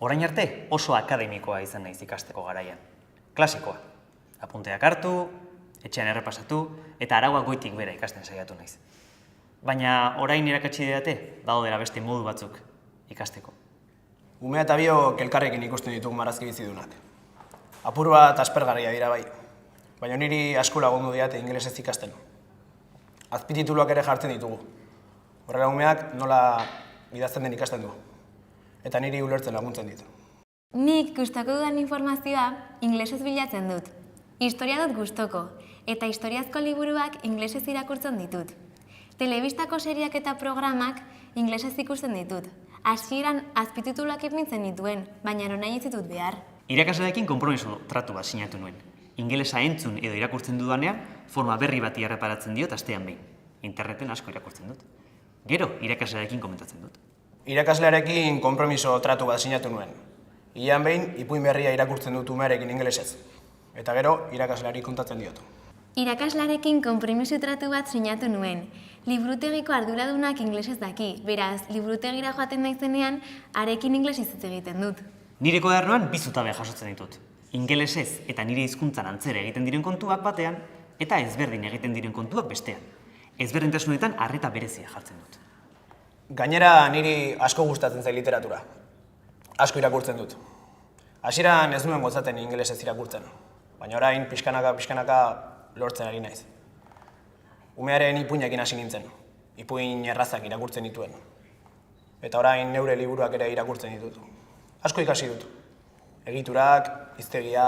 Orain arte oso akademikoa izan naiz ikasteko garaian. Klasikoa. Apunteak hartu, etxean errepasatu eta arauak goitik bera ikasten saiatu naiz. Baina orain irakatsi didate, daudela beste modu batzuk ikasteko. Umea eta biok elkarrekin ikusten ditugu marrazki bizidunak. Apur bat aspergarria dira bai, baina niri asko lagundu diate ingelesez ikasten. Azpitituluak ere jartzen ditugu. Horrela umeak nola idazten den ikasten du. Eta niri ulertzen laguntzen ditu. Nik gustoko dudan informazioa inglesez bilatzen dut. Historia dut gustoko, eta historiazko liburuak inglesez irakurtzen ditut. Telebistako seriak eta programak inglesez ikusten ditut. Hasieran azpitituluak ipintzen dituen, baina nahi ez ditut behar. Irakasleekin konpromiso tratu bat sinatu nuen. Ingelesa entzun edo irakurtzen dudanean, forma berri bati erreparatzen diot astean behin. Interneten asko irakurtzen dut. Gero, irakaslearekin komentatzen dut. Irakaslearekin konpromiso tratu bat sinatu nuen. Ilean behin, ipuin berria irakurtzen dut umearekin ingelesez. Eta gero, irakasleari kontatzen diotu. Irakaslearekin konpromiso tratu bat sinatu nuen. Liburutegiko arduradunak inglesez daki, beraz, liburutegira joaten naizenean, harekin inglesez hitz egiten dut. Nire kodernoan bi zutabe jasotzen ditut. Ingelesez eta nire hizkuntzan antzera egiten diren kontuak batean, eta ezberdin egiten diren kontuak bestean. Ezberdintasunetan arreta berezia jartzen dut. Gainera, niri asko gustatzen zait literatura. Asko irakurtzen dut. Hasieran ez nuen gotzaten ingelesez irakurtzen, baina orain pixkanaka lortzen ari naiz. Umearen ipuinekin hasi nintzen, ipuin errazak irakurtzen dituen. Eta orain neure liburuak ere irakurtzen ditut. Asko ikasi dut. Egiturak, hiztegia,